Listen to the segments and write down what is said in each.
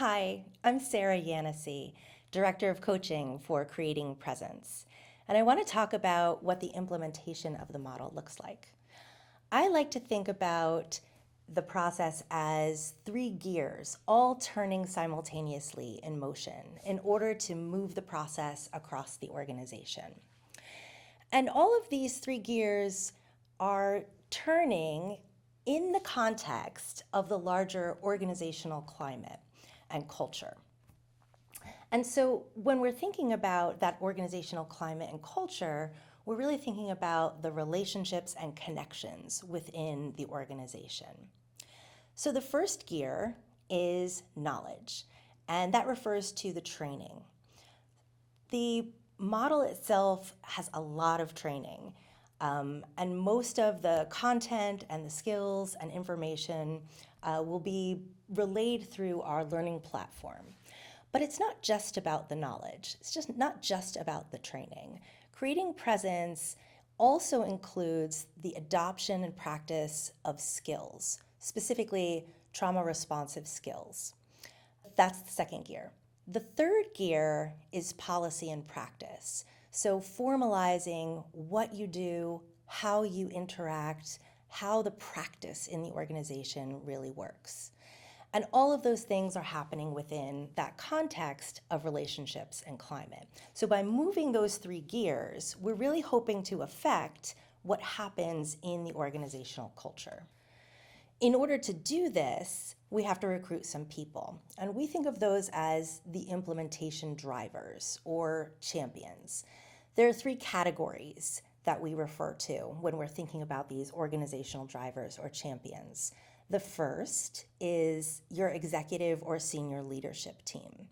Hi, I'm Sarah Yanosy, Director of Coaching for Creating Presence, and I want to talk about what the implementation of the model looks like. I like to think about the process as three gears, all turning simultaneously in motion in order to move the process across the organization. And all of these three gears are turning in the context of the larger organizational climate and culture. And so when we're thinking about that organizational climate and culture, we're really thinking about the relationships and connections within the organization. So the first gear is knowledge, and that refers to the training. The model itself has a lot of training, and most of the content and the skills and information will be relayed through our learning platform. But it's not just about the knowledge. It's just not just about the training. Creating presence also includes the adoption and practice of skills, specifically trauma responsive skills. That's the second gear. The third gear is policy and practice. So formalizing what you do, how you interact, how the practice in the organization really works. And all of those things are happening within that context of relationships and climate. So by moving those three gears, we're really hoping to affect what happens in the organizational culture. In order to do this, we have to recruit some people. And we think of those as the implementation drivers or champions. There are three categories that we refer to when we're thinking about these organizational drivers or champions. The first is your executive or senior leadership team.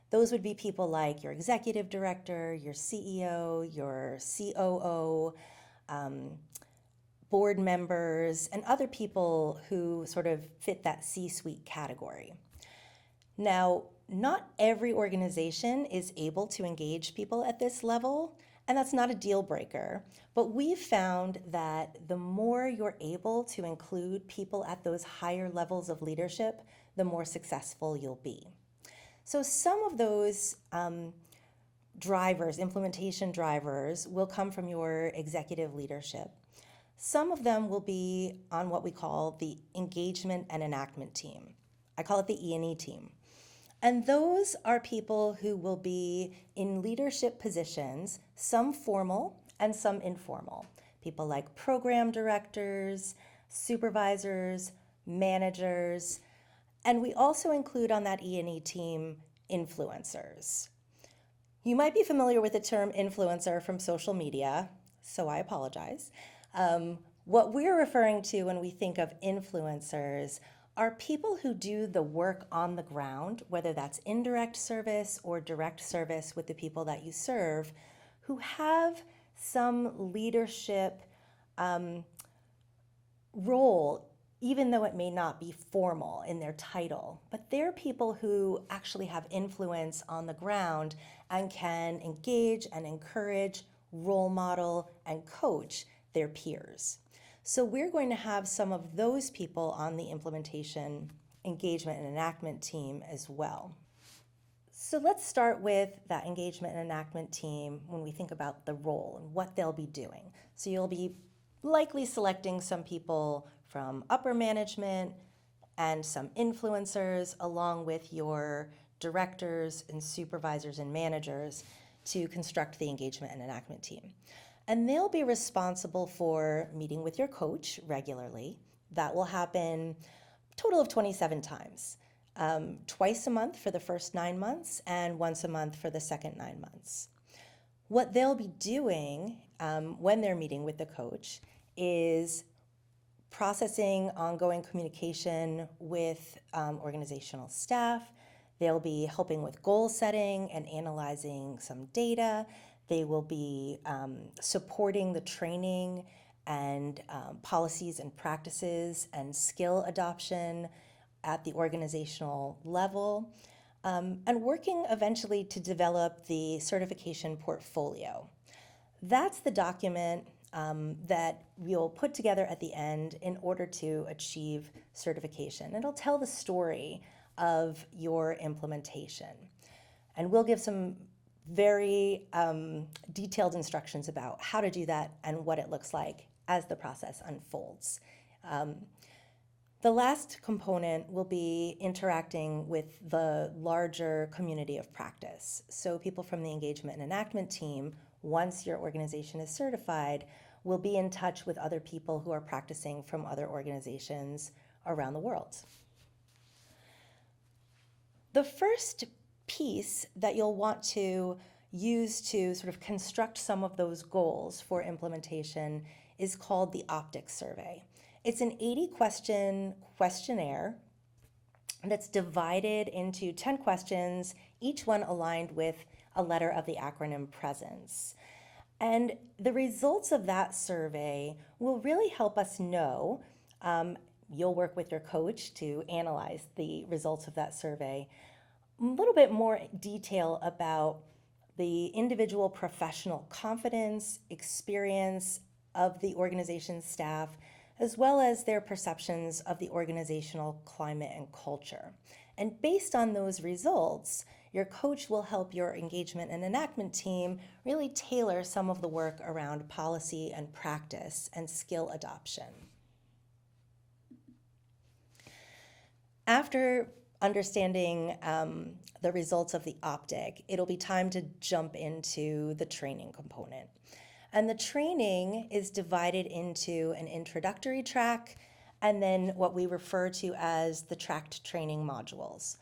Those would be people like your executive director, your CEO, your COO, board members, and other people who sort of fit that C-suite category. Now, not every organization is able to engage people at this level, and that's not a deal breaker, but we've found that the more you're able to include people at those higher levels of leadership, the more successful you'll be. So some of those drivers, implementation drivers, will come from your executive leadership. Some of them will be on what we call the engagement and enactment team. I call it the E&E team. And those are people who will be in leadership positions, some formal and some informal. People like program directors, supervisors, managers, and we also include on that E&E team influencers. You might be familiar with the term influencer from social media, so I apologize. What we're referring to when we think of influencers are people who do the work on the ground, whether that's indirect service or direct service with the people that you serve, who have some leadership role, even though it may not be formal in their title. But they're people who actually have influence on the ground and can engage and encourage, role model, and coach their peers. So we're going to have some of those people on the implementation, engagement, and enactment team as well. So let's start with that engagement and enactment team when we think about the role and what they'll be doing. So you'll be likely selecting some people from upper management and some influencers along with your directors and supervisors and managers to construct the engagement and enactment team. And they'll be responsible for meeting with your coach regularly. That will happen a total of 27 times, twice a month for the first 9 months and once a month for the second 9 months. What they'll be doing when they're meeting with the coach is processing ongoing communication with organizational staff. They'll be helping with goal setting and analyzing some data. They will be supporting the training and policies and practices and skill adoption at the organizational level, and working eventually to develop the certification portfolio. That's the document that we'll put together at the end in order to achieve certification. It'll tell the story of your implementation. And we'll give some very detailed instructions about how to do that and what it looks like as the process unfolds. The last component will be interacting with the larger community of practice. So people from the engagement and enactment team, once your organization is certified, will be in touch with other people who are practicing from other organizations around the world. The first piece that you'll want to use to sort of construct some of those goals for implementation is called the Optic Survey. It's an 80-question questionnaire that's divided into 10 questions, each one aligned with a letter of the acronym Prescence. And the results of that survey will really help us know, you'll work with your coach to analyze the results of that survey, a little bit more detail about the individual professional confidence, experience of the organization's staff, as well as their perceptions of the organizational climate and culture. And based on those results, your coach will help your engagement and enactment team really tailor some of the work around policy and practice and skill adoption. After understanding the results of the optic, it'll be time to jump into the training component. And the training is divided into an introductory track and then what we refer to as the tracked training modules.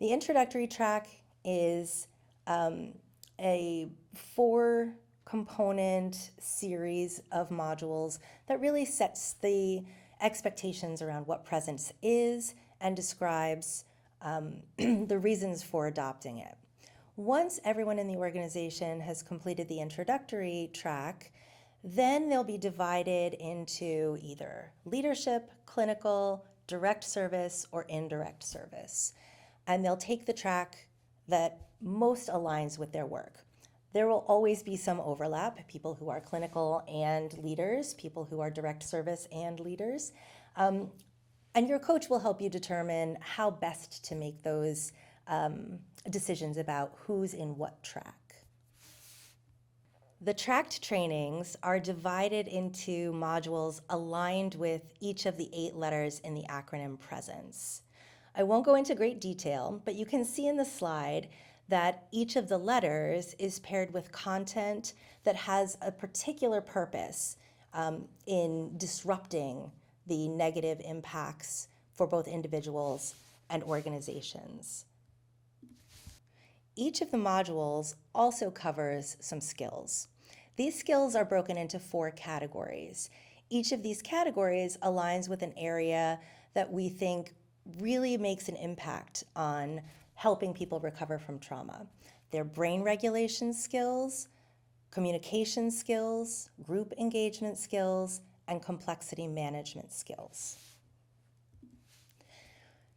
The introductory track is a 4-component series of modules that really sets the expectations around what Presence is and describes the reasons for adopting it. Once everyone in the organization has completed the introductory track, then they'll be divided into either leadership, clinical, direct service, or indirect service. And they'll take the track that most aligns with their work. There will always be some overlap, people who are clinical and leaders, people who are direct service and leaders. And your coach will help you determine how best to make those decisions about who's in what track. The tracked trainings are divided into modules aligned with each of the 8 letters in the acronym Presence. I won't go into great detail, but you can see in the slide that each of the letters is paired with content that has a particular purpose in disrupting the negative impacts for both individuals and organizations. Each of the modules also covers some skills. These skills are broken into 4 categories. Each of these categories aligns with an area that we think really makes an impact on helping people recover from trauma. They're brain regulation skills, communication skills, group engagement skills, and complexity management skills.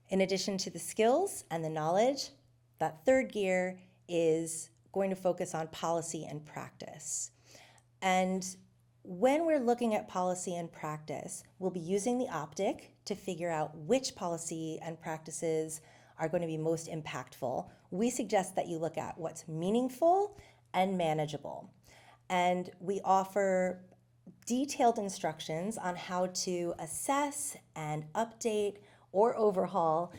In addition to the skills and the knowledge, that third gear is going to focus on policy and practice. And when we're looking at policy and practice, we'll be using the optic to figure out which policy and practices are going to be most impactful. We suggest that you look at what's meaningful and manageable. And we offer detailed instructions on how to assess and update or overhaul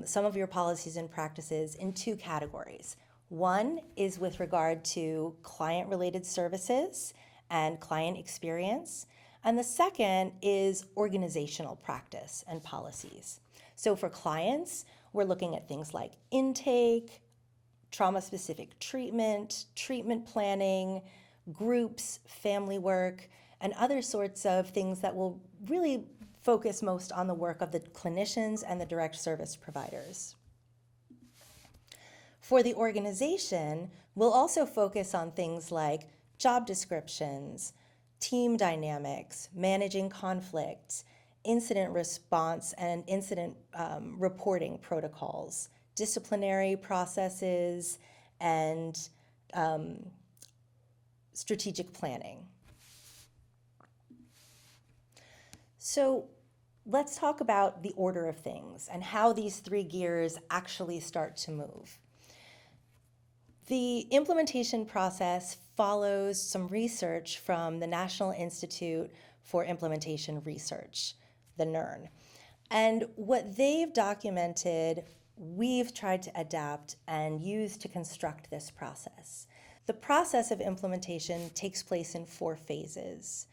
some of your policies and practices in 2 categories. One is with regard to client-related services and client experience, and the second is organizational practice and policies. So for clients, we're looking at things like intake, trauma-specific treatment, treatment planning, groups, family work, and other sorts of things that will really focus most on the work of the clinicians and the direct service providers. For the organization, we'll also focus on things like job descriptions, team dynamics, managing conflict, incident response and incident reporting protocols, disciplinary processes, and strategic planning. So let's talk about the order of things and how these three gears actually start to move. The implementation process follows some research from the National Institute for Implementation Research, the NIRN. And what they've documented, we've tried to adapt and use to construct this process. The process of implementation takes place in 4 phases: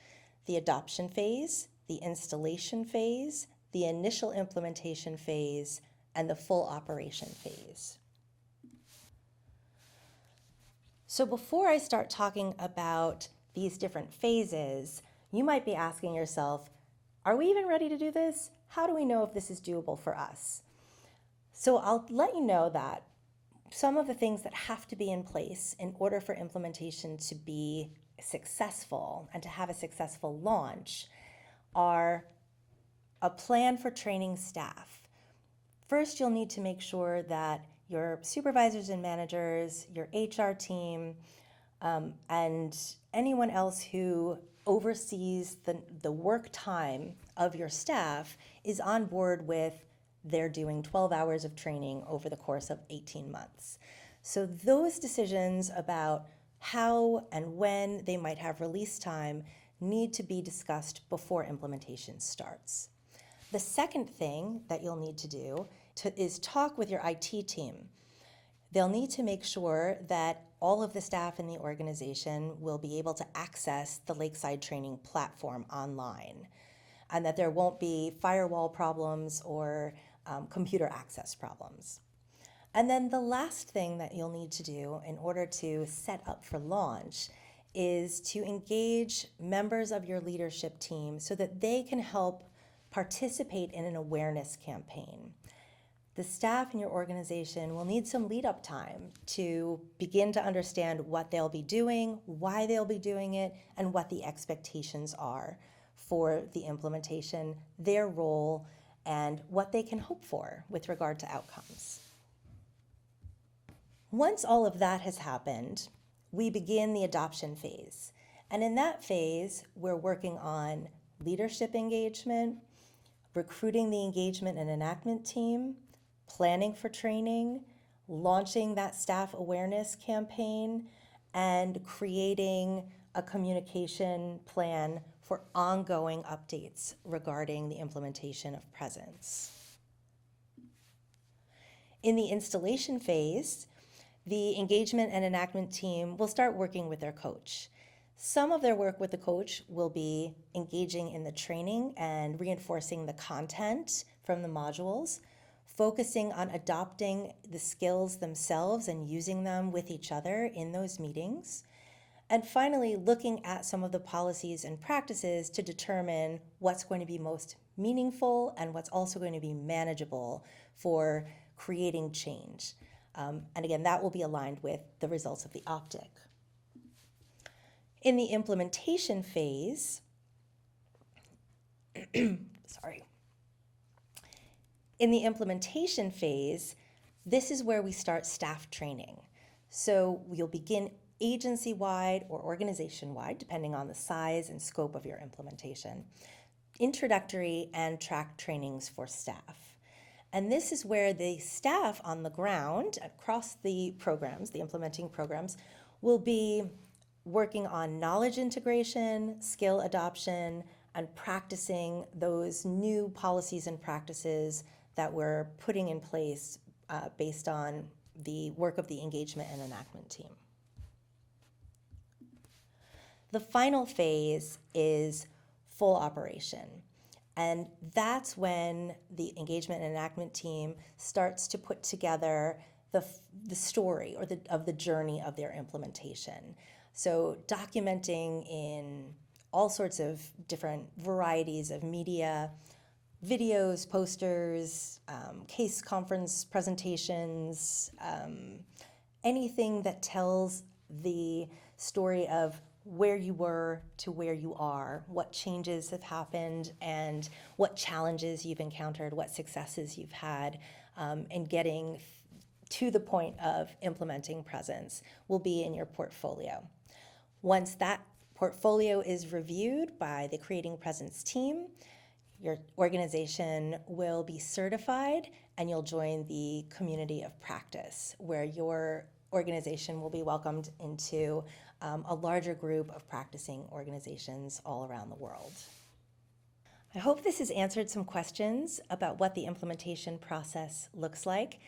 the adoption phase, the installation phase, the initial implementation phase, and the full operation phase. So before I start talking about these different phases, you might be asking yourself, are we even ready to do this? How do we know if this is doable for us? So I'll let you know that some of the things that have to be in place in order for implementation to be successful and to have a successful launch are a plan for training staff. First, you'll need to make sure that your supervisors and managers, your HR team, and anyone else who oversees the work time of your staff is on board with they're doing 12 hours of training over the course of 18 months. So those decisions about how and when they might have release time need to be discussed before implementation starts. The second thing that you'll need to do is talk with your IT team. They'll need to make sure that all of the staff in the organization will be able to access the Lakeside training platform online, and that there won't be firewall problems or computer access problems. And then the last thing that you'll need to do in order to set up for launch is to engage members of your leadership team so that they can help participate in an awareness campaign. The staff in your organization will need some lead up time to begin to understand what they'll be doing, why they'll be doing it, and what the expectations are for the implementation, their role, and what they can hope for with regard to outcomes. Once all of that has happened, we begin the adoption phase. And in that phase, we're working on leadership engagement, recruiting the engagement and enactment team, planning for training, launching that staff awareness campaign, and creating a communication plan for ongoing updates regarding the implementation of Presence. In the installation phase, the engagement and enactment team will start working with their coach. Some of their work with the coach will be engaging in the training and reinforcing the content from the modules, focusing on adopting the skills themselves and using them with each other in those meetings, and finally looking at some of the policies and practices to determine what's going to be most meaningful and what's also going to be manageable for creating change. And again, that will be aligned with the results of the optic. In the implementation phase, In the implementation phase, this is where we start staff training. So we'll begin agency-wide or organization-wide, depending on the size and scope of your implementation, introductory and track trainings for staff. And this is where the staff on the ground across the programs, the implementing programs, will be working on knowledge integration, skill adoption, and practicing those new policies and practices that we're putting in place based on the work of the engagement and enactment team. The final phase is full operation. And that's when the engagement and enactment team starts to put together the story or of the journey of their implementation. So documenting in all sorts of different varieties of media, videos, posters, case conference presentations, anything that tells the story of where you were to where you are, what changes have happened, and what challenges you've encountered, what successes you've had in getting to the point of implementing Presence will be in your portfolio. Once that portfolio is reviewed by the Creating Presence team, Your organization will be certified and you'll join the community of practice where your organization will be welcomed into a larger group of practicing organizations all around the world. I hope this has answered some questions about what the implementation process looks like.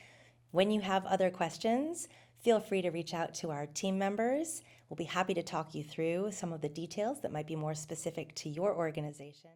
When you have other questions, feel free to reach out to our team members. We'll be happy to talk you through some of the details that might be more specific to your organization.